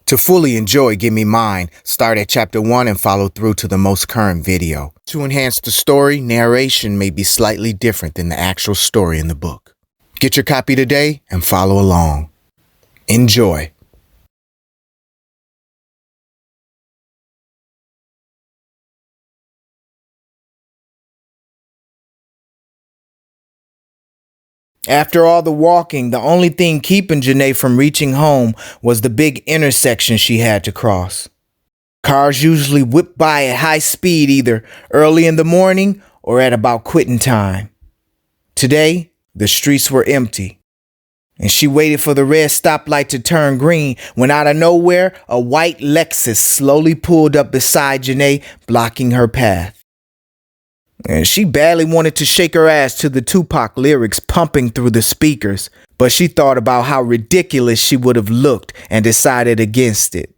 To fully enjoy Give Me Mine, start at chapter 1 and follow through to the most current video. To enhance the story, narration may be slightly different than the actual story in the book. Get your copy today and follow along. Enjoy. After all the walking, the only thing keeping Janay from reaching home was the big intersection she had to cross. Cars usually whipped by at high speed either early in the morning or at about quitting time. Today, the streets were empty, and she waited for the red stoplight to turn green when out of nowhere, a white Lexus slowly pulled up beside Janay, blocking her path. And she badly wanted to shake her ass to the Tupac lyrics pumping through the speakers, but she thought about how ridiculous she would have looked and decided against it.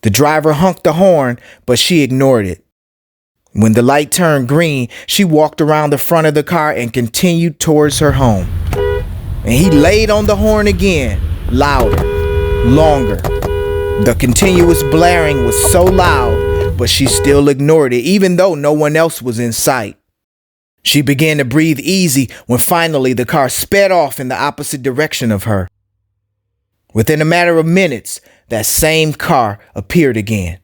The driver honked the horn, but she ignored it. When the light turned green, she walked around the front of the car and continued towards her home. And he laid on the horn again, louder, longer. The continuous blaring was so loud, but she still ignored it, even though no one else was in sight. She began to breathe easy when finally the car sped off in the opposite direction of her. Within a matter of minutes, that same car appeared again.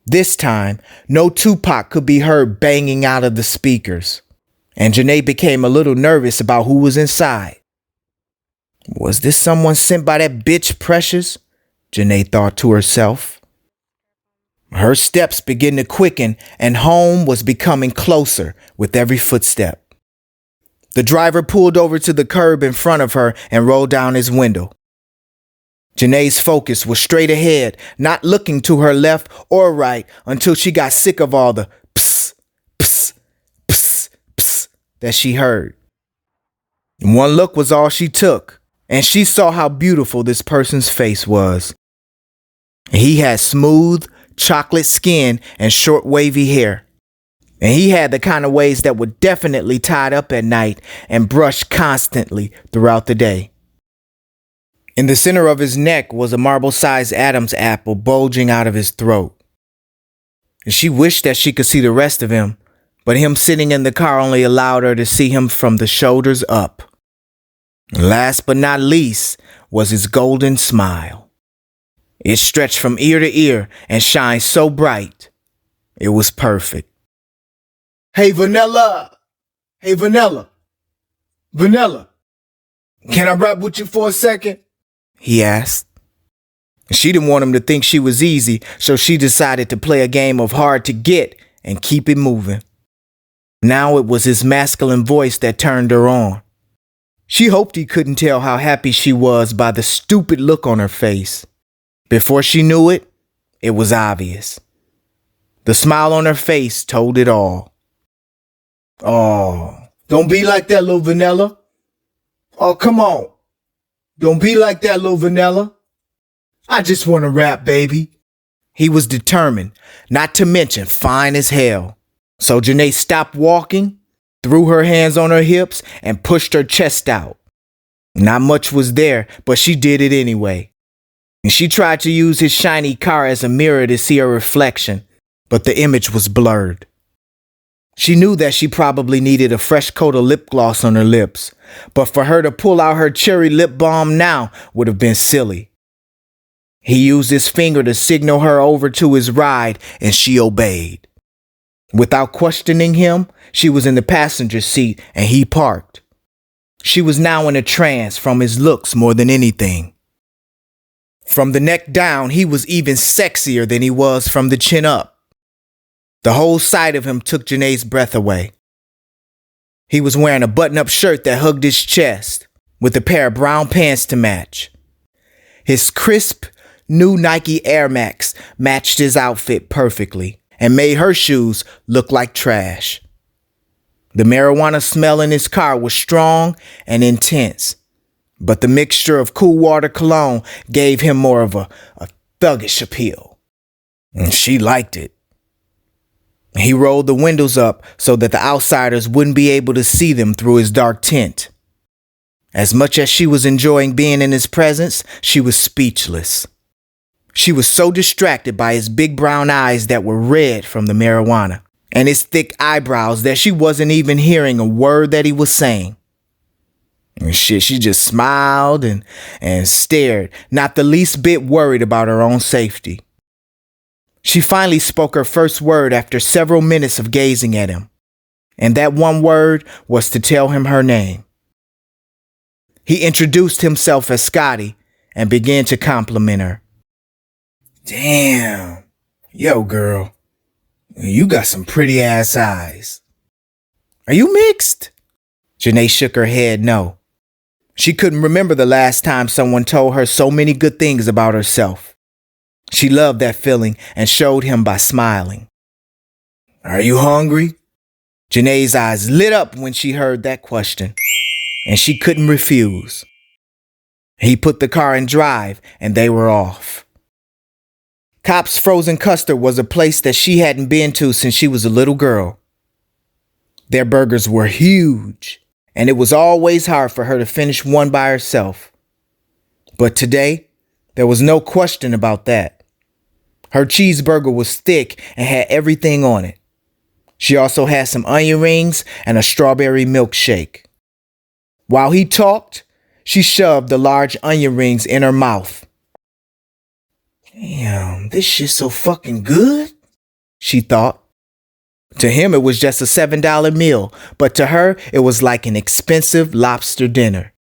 This time, no Tupac could be heard banging out of the speakers, and Janay became a little nervous about who was inside. Was this someone sent by that bitch Precious? Janay thought to herself. Her steps began to quicken, and home was becoming closer with every footstep. The driver pulled over to the curb in front of her and rolled down his window. Janay's focus was straight ahead, not looking to her left or right until she got sick of all the psst, psst, psst, psst that she heard. One look was all she took, and she saw how beautiful this person's face was. He had smooth, chocolate skin and short wavy hair. And he had the kind of waves that were definitely tied up at night and brushed constantly throughout the day. In the center of his neck was a marble-sized Adam's apple bulging out of his throat. And she wished that she could see the rest of him, but him sitting in the car only allowed her to see him from the shoulders up. Last but not least was his golden smile. It stretched from ear to ear and shined so bright. It was perfect. "Hey, Vanilla! Hey, Vanilla! Vanilla! Can I rap with you for a second?" he asked. She didn't want him to think she was easy, so she decided to play a game of hard to get and keep it moving. Now it was his masculine voice that turned her on. She hoped he couldn't tell how happy she was by the stupid look on her face. Before she knew it, it was obvious. The smile on her face told it all. "Oh, don't be like that, little Vanilla. Oh, come on. Don't be like that, little Vanilla. I just want to rap, baby." He was determined, not to mention fine as hell. So Janay stopped walking, threw her hands on her hips, and pushed her chest out. Not much was there, but she did it anyway. And she tried to use his shiny car as a mirror to see her reflection, but the image was blurred. She knew that she probably needed a fresh coat of lip gloss on her lips, but for her to pull out her cherry lip balm now would have been silly. He used his finger to signal her over to his ride, and she obeyed. Without questioning him, she was in the passenger seat and he parked. She was now in a trance from his looks more than anything. From the neck down, he was even sexier than he was from the chin up. The whole sight of him took Janay's breath away. He was wearing a button-up shirt that hugged his chest, with a pair of brown pants to match. His crisp, new Nike Air Max matched his outfit perfectly and made her shoes look like trash. The marijuana smell in his car was strong and intense, but the mixture of cool water cologne gave him more of a thuggish appeal. And she liked it. He rolled the windows up so that the outsiders wouldn't be able to see them through his dark tint. As much as she was enjoying being in his presence, she was speechless. She was so distracted by his big brown eyes that were red from the marijuana and his thick eyebrows that she wasn't even hearing a word that he was saying. And shit, she just smiled and stared, not the least bit worried about her own safety. She finally spoke her first word after several minutes of gazing at him, and that one word was to tell him her name. He introduced himself as Scottie and began to compliment her. Damn, yo girl, you got some pretty ass eyes. Are you mixed? Janay shook her head no. She couldn't remember the last time someone told her so many good things about herself. She loved that feeling and showed him by smiling. Are you hungry? Janay's eyes lit up when she heard that question, and she couldn't refuse. He put the car in drive, and they were off. Cop's Frozen Custard was a place that she hadn't been to since she was a little girl. Their burgers were huge, and it was always hard for her to finish one by herself. But today, there was no question about that. Her cheeseburger was thick and had everything on it. She also had some onion rings and a strawberry milkshake. While he talked, she shoved the large onion rings in her mouth. Damn, this shit's so fucking good, she thought. To him, it was just a $7 meal, but to her, it was like an expensive lobster dinner.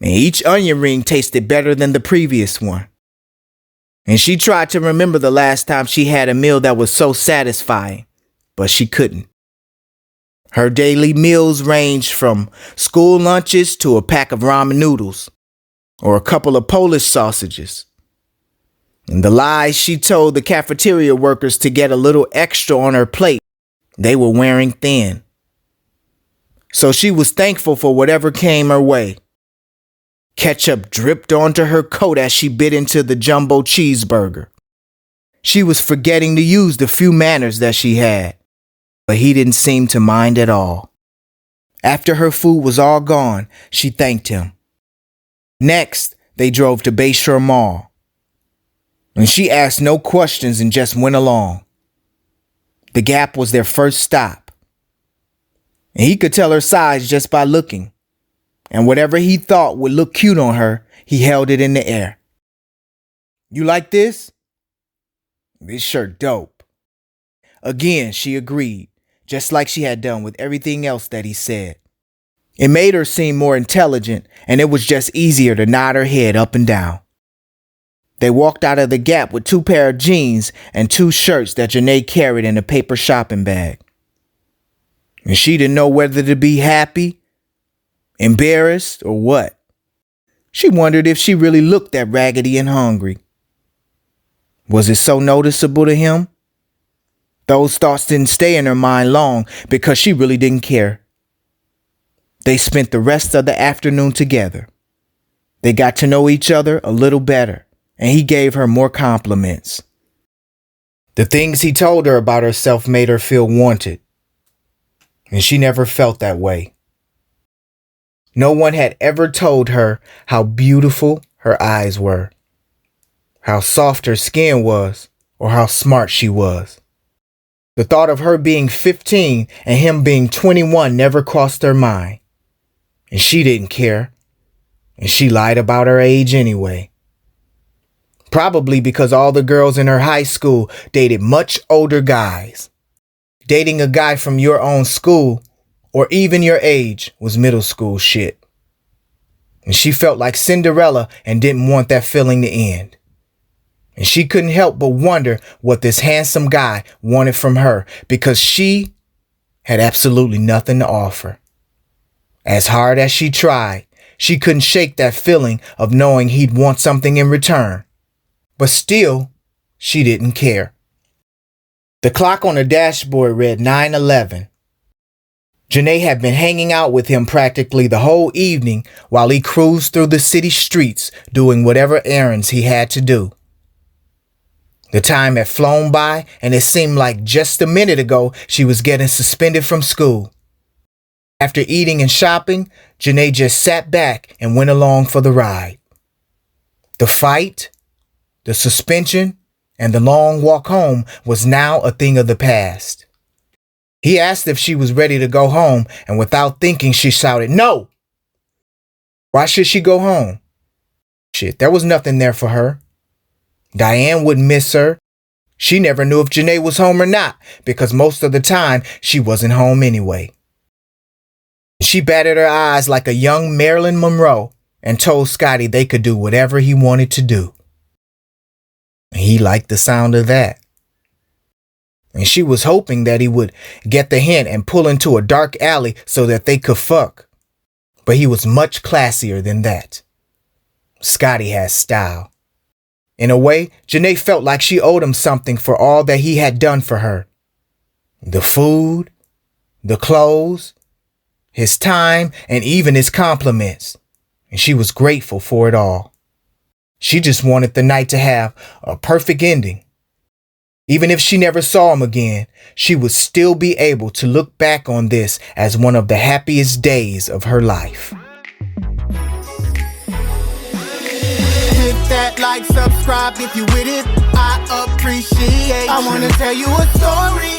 And each onion ring tasted better than the previous one. And she tried to remember the last time she had a meal that was so satisfying, but she couldn't. Her daily meals ranged from school lunches to a pack of ramen noodles, or a couple of Polish sausages. And the lies she told the cafeteria workers to get a little extra on her plate, they were wearing thin. So she was thankful for whatever came her way. Ketchup dripped onto her coat as she bit into the jumbo cheeseburger. She was forgetting to use the few manners that she had, but he didn't seem to mind at all. After her food was all gone, she thanked him. Next, they drove to Bayshore Mall. And she asked no questions and just went along. The Gap was their first stop. And he could tell her size just by looking. And whatever he thought would look cute on her, he held it in the air. You like this? This shirt dope. Again, she agreed, just like she had done with everything else that he said. It made her seem more intelligent, and it was just easier to nod her head up and down. They walked out of the Gap with 2 pairs of jeans and 2 shirts that Janay carried in a paper shopping bag. And she didn't know whether to be happy, embarrassed, or what. She wondered if she really looked that raggedy and hungry. Was it so noticeable to him? Those thoughts didn't stay in her mind long because she really didn't care. They spent the rest of the afternoon together. They got to know each other a little better, and he gave her more compliments. The things he told her about herself made her feel wanted, and she never felt that way. No one had ever told her how beautiful her eyes were, how soft her skin was, or how smart she was. The thought of her being 15 and him being 21 never crossed her mind. And she didn't care. And she lied about her age anyway. Probably because all the girls in her high school dated much older guys. Dating a guy from your own school or even your age was middle school shit. And she felt like Cinderella and didn't want that feeling to end. And she couldn't help but wonder what this handsome guy wanted from her because she had absolutely nothing to offer. As hard as she tried, she couldn't shake that feeling of knowing he'd want something in return. But still, she didn't care. The clock on her dashboard read 9:11. Janay had been hanging out with him practically the whole evening while he cruised through the city streets doing whatever errands he had to do. The time had flown by, and it seemed like just a minute ago she was getting suspended from school. After eating and shopping, Janay just sat back and went along for the ride. The fight The suspension and the long walk home was now a thing of the past. He asked if she was ready to go home, and without thinking, she shouted, "No!" Why should she go home? Shit, there was nothing there for her. Diane wouldn't miss her. She never knew if Janay was home or not, because most of the time she wasn't home anyway. She batted her eyes like a young Marilyn Monroe and told Scottie they could do whatever he wanted to do. He liked the sound of that. And she was hoping that he would get the hint and pull into a dark alley so that they could fuck. But he was much classier than that. Scottie has style. In a way, Janay felt like she owed him something for all that he had done for her. The food, the clothes, his time, and even his compliments. And she was grateful for it all. She just wanted the night to have a perfect ending. Even if she never saw him again, she would still be able to look back on this as one of the happiest days of her life. Hit that like, subscribe if you with it. I appreciate it. I wanna tell you a story